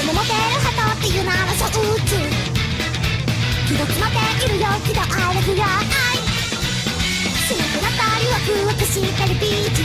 も持てる鳩っていうなら小宇宙気が詰まっているよ気があれくらいしなくなったりワクワクしてるビーチ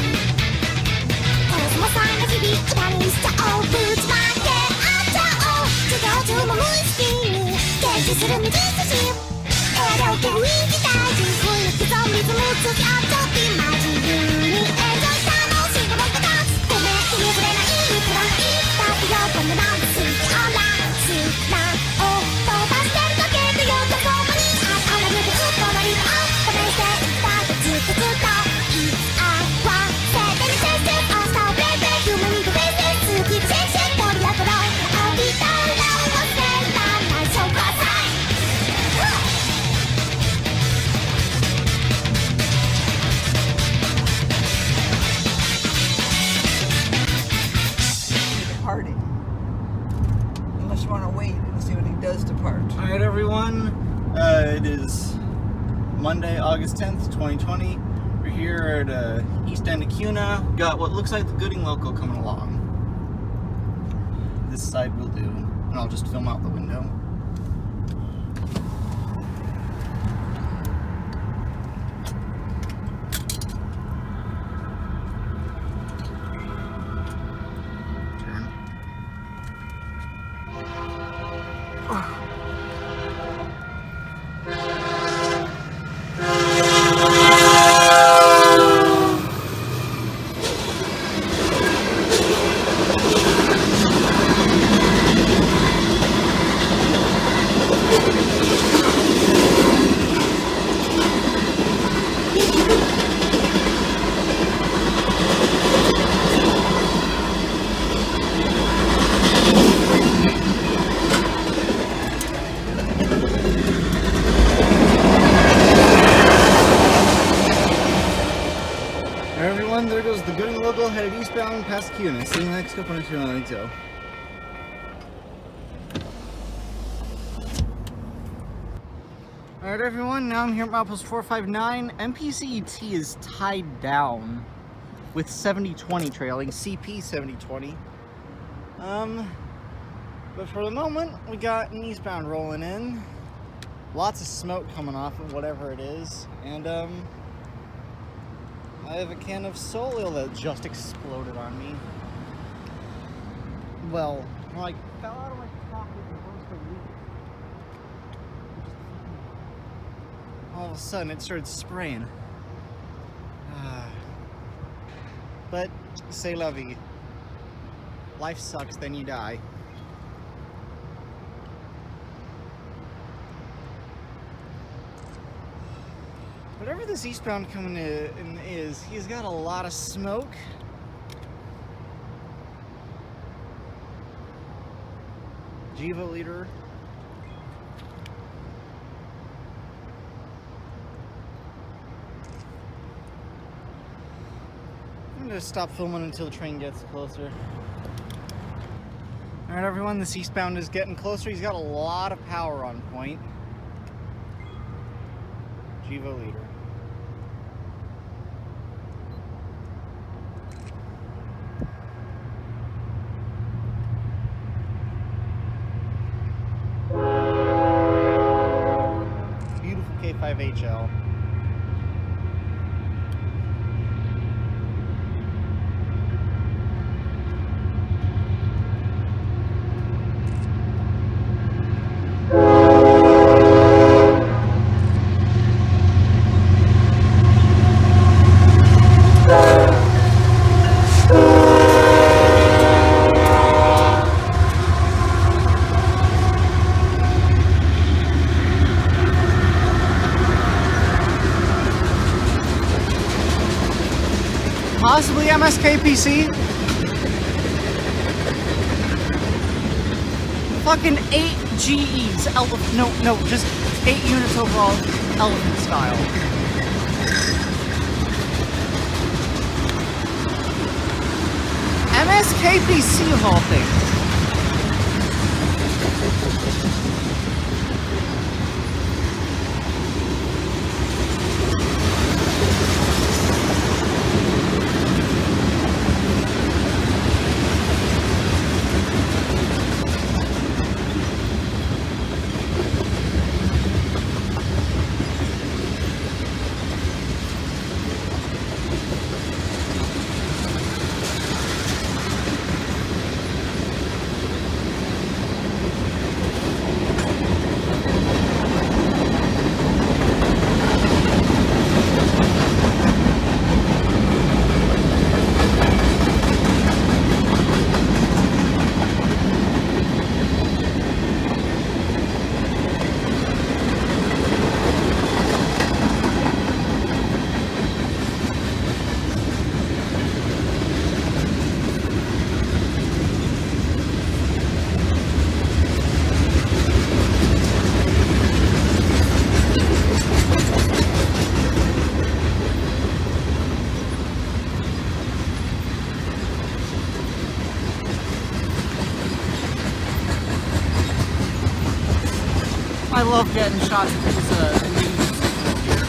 コスモさんが日々歌にしちゃおうぶちまけあっちゃおう授業中も無意識に検知する右筋映画を手にしたい自分の刻むリズム突き合っちゃってマジにエンジョイ楽しいと思ったかごめん気に触れないくらいだってよこんななんですオンラインスランを飛ばしてるだけでよどこまにあらゆるうっとなりが試していきたいずっとずっといつあわせてる先生明日をベイベー夢見るベイベー好きでシェイシェイ盛り上がろう浴びたら忘れた内緒くださいParty. Unless you want to wait and see what he does to part. Alright everyone, it is Monday, August 10th, 2020. We're here at East End of Cuna. Got what looks like the Gooding loco coming along. This side will do, and I'll just film out the window. There goes the Gooding local headed eastbound past Cuna. See you in the next couple of minutes. I think so. Alright everyone, now I'm here at milepost 459. MPCET is tied down with 7020 trailing, CP 7020. But for the moment, we got an eastbound rolling in. Lots of smoke coming off of whatever it is. And I have a can of soul oil that just exploded on me. Well, like, fell out of my pocket and burst a leak. All of a sudden, it started spraying. But, c'est la vie. Life sucks, then you die. Whatever this eastbound coming in is, he's got a lot of smoke. Jiva leader. I'm gonna stop filming until the train gets closer. Alright everyone, this eastbound is getting closer. He's got a lot of power on point. Jiva leader. Beautiful K5HL. Possibly MSKPC. Fucking 8 GEs. No, just 8 units overall, elephant style. MSKPC of all things. I love getting shots of these meetings here.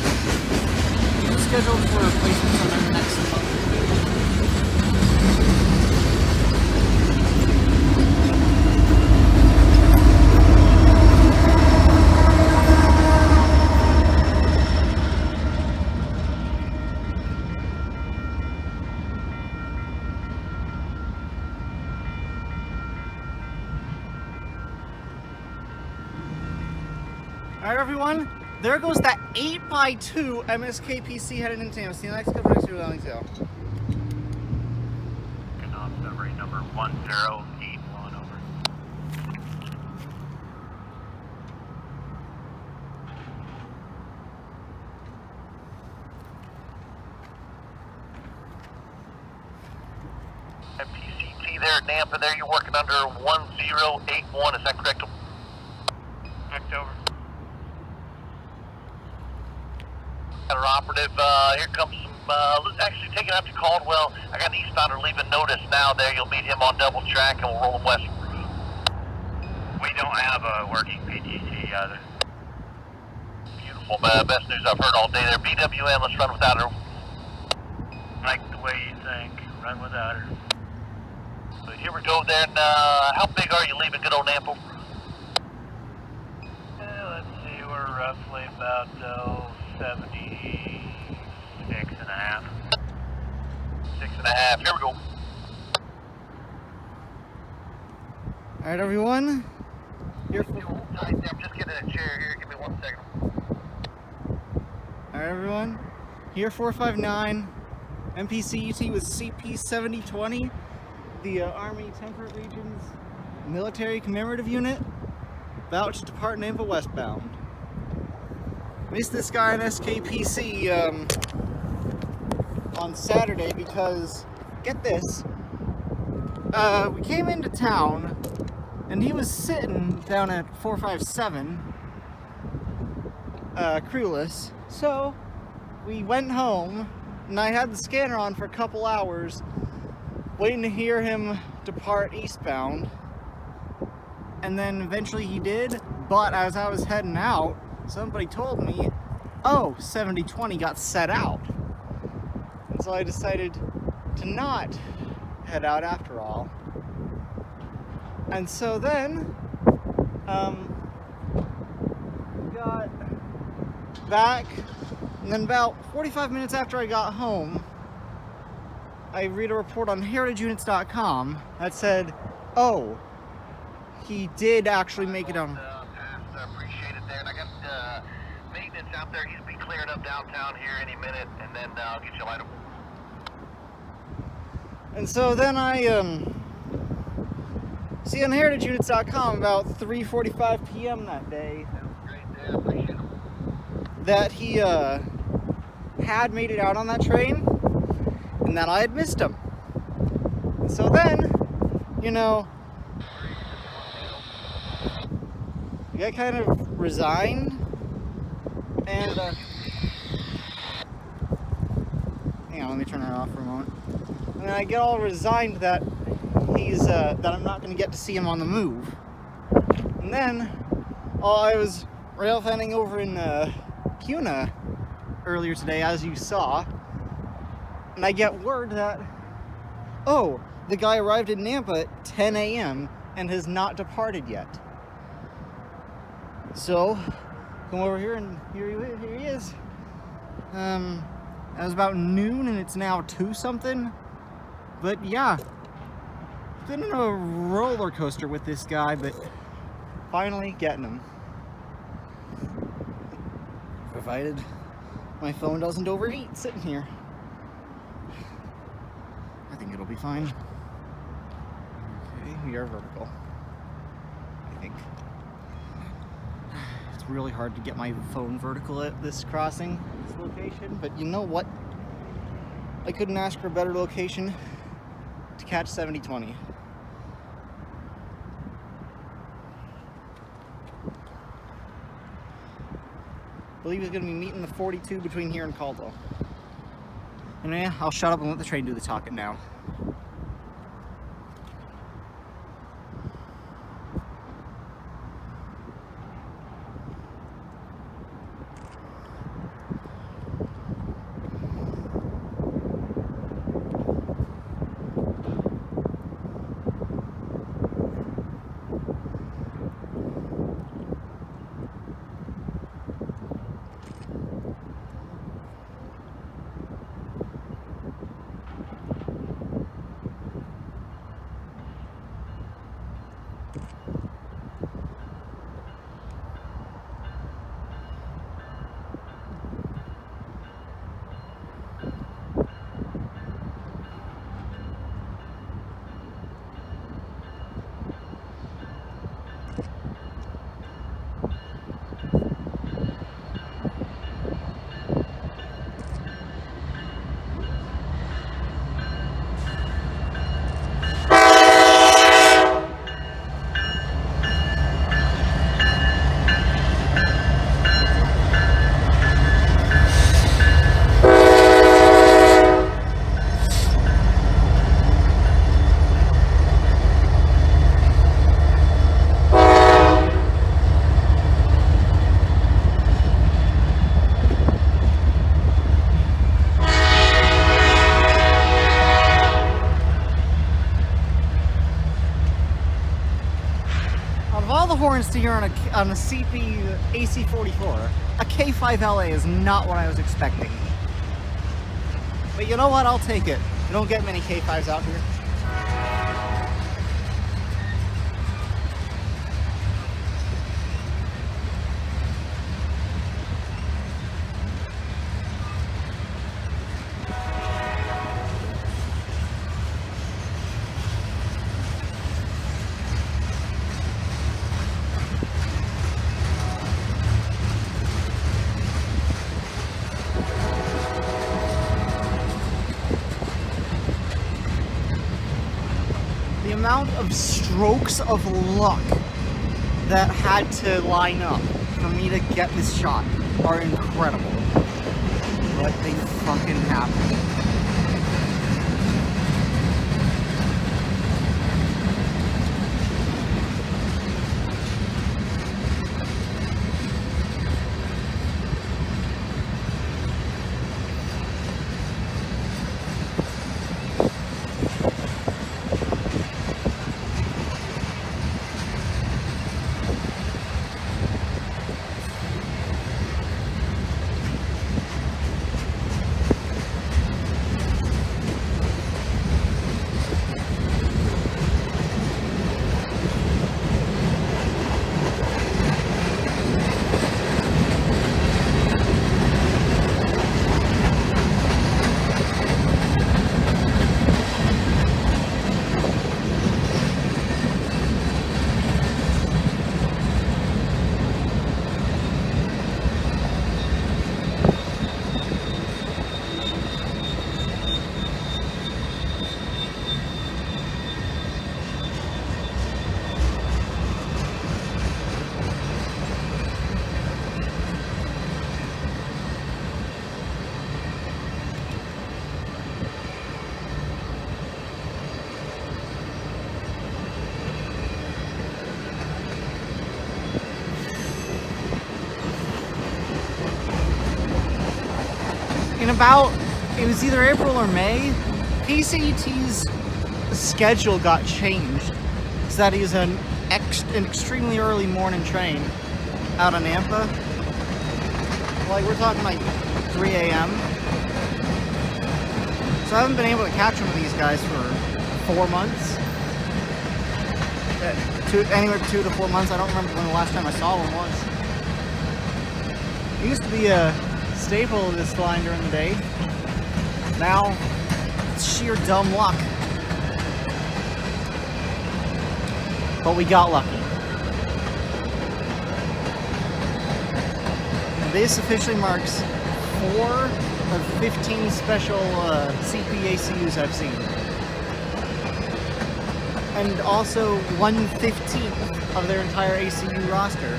He's scheduled for replacement sometime next month. Alright everyone, there goes that 8x2 MSKPC headed into Tampa. See you next couple next to Wellington. Summary number 1081 over. MPCT there at Nampa there, you're working under 1081, is that correct? Correct, over. Our operative, here comes some, actually taking out to Caldwell. I got an eastbounder leaving notice now there. You'll meet him on double track and we'll roll him west. We don't have a working PTC either. Beautiful, best news I've heard all day there. BWM, let's run without her. Like the way you think, run without her. But here we go there, and how big are you leaving good old Nampa? Let's see, we're roughly about 76 and a half. 6 and a half, here we go. Alright everyone, here for... Hold tight there, I'm just getting in a chair here, give me 1 second. Alright everyone, here 459, MPCUT with CP 7020, the Army Temperate Regions Military Commemorative Unit, about to depart Nampa westbound. Missed this guy in SKPC on Saturday because, get this, we came into town and he was sitting down at 457 crewless, so we went home and I had the scanner on for a couple hours waiting to hear him depart eastbound, and then eventually he did, but as I was heading out, somebody told me, oh, 7020 got set out. And so I decided to not head out after all. And so then, got back, and then about 45 minutes after I got home, I read a report on heritageunits.com that said, oh, he did actually make it on. I appreciate it there, and I got maintenance out there. He's be clearing up downtown here any minute, and then I'll get you light up. And so then I see on heritageunits.com about 3:45 p.m. that day Great there, appreciate it. that he had made it out on that train and that I had missed him. And so then, you know, I got kind of resigned, and hang on, let me turn it off for a moment. And I get all resigned that he's that I'm not going to get to see him on the move. And then, I was railfanning over in Cuna earlier today, as you saw, and I get word that, oh, the guy arrived in Nampa at 10 a.m. and has not departed yet. So, come over here and here he is. It was about noon and it's now 2-something. But yeah, been in a roller coaster with this guy, but finally getting him. Provided my phone doesn't overheat sitting here. I think it'll be fine. Okay, we are vertical, I think. It's really hard to get my phone vertical at this crossing, this location, but you know what? I couldn't ask for a better location to catch 7020. I believe he's going to be meeting the 42 between here and Caldwell. Anyway, I'll shut up and let the train do the talking now. Horns to hear on a CP AC44. A K5LA is not what I was expecting. But you know what? I'll take it. You don't get many K5s out here. The amount of strokes of luck that had to line up for me to get this shot are incredible. But they fucking happened. It was either April or May, PCET's schedule got changed so that he's an extremely early morning train out of Nampa. Like, we're talking like 3 a.m. So I haven't been able to catch one of these guys for 4 months. Anywhere 2 to 4 months. I don't remember when the last time I saw one was. It used to be a staple of this line during the day. Now, it's sheer dumb luck. But we got lucky. And this officially marks 4 of 15 special CPACUs I've seen. And also 1/15th of their entire ACU roster.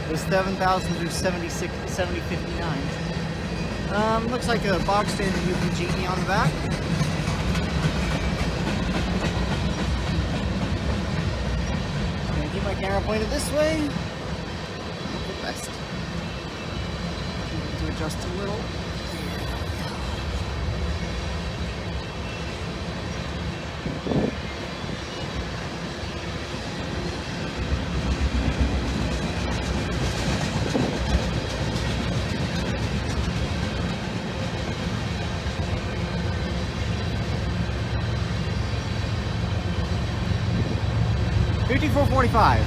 It was 7,000 through 7059. Looks like a box standard UPG on the back. Gonna keep my camera pointed this way. Hope the best. Need to adjust a little. 2445.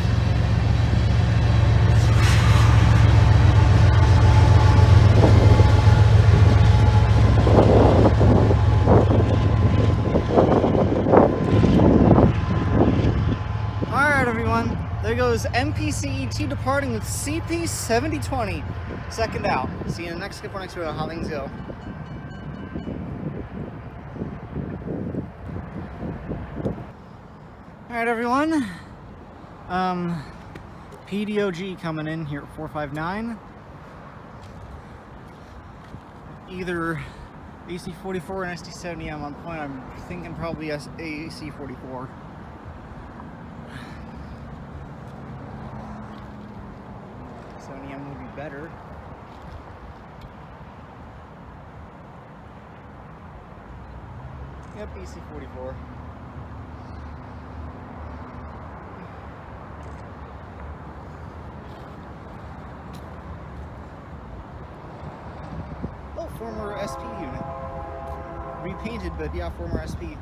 Alright everyone, there goes MPCET departing with CP 7020. Second out. See you in the next clip or next video how things go. Alright everyone, PDOG coming in here at 459. Either AC44 or an ST70M on point. I'm thinking probably AC44. ST70M would be better. Yep, AC44. Former SP unit. Repainted, but yeah, former SP.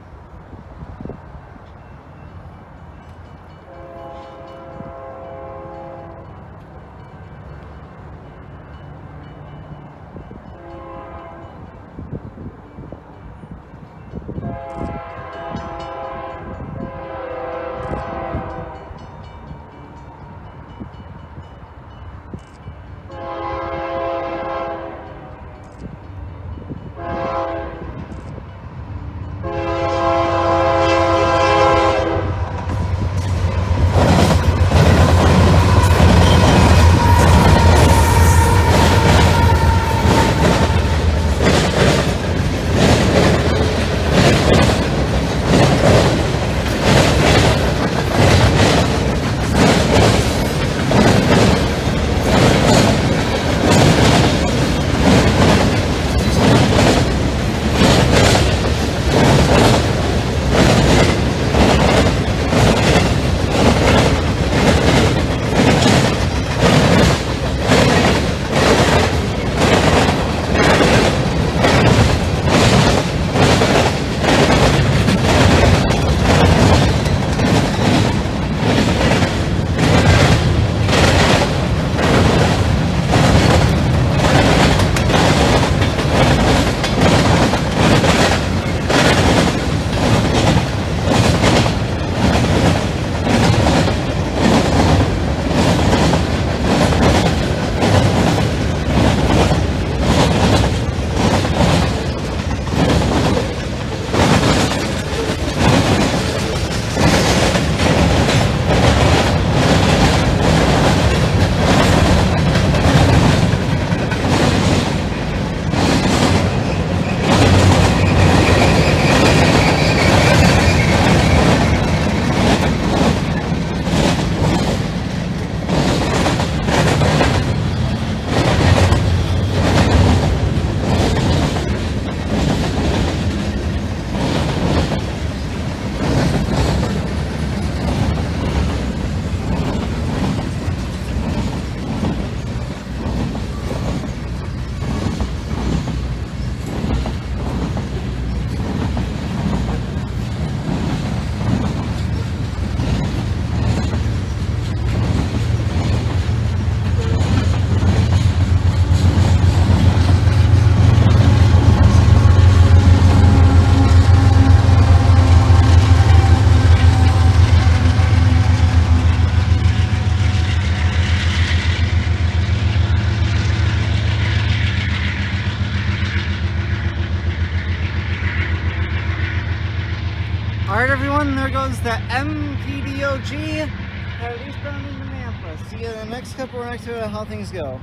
Alright everyone, there goes the MPDOG headed eastbound into Nampa. See you in the next clip or next to how things go.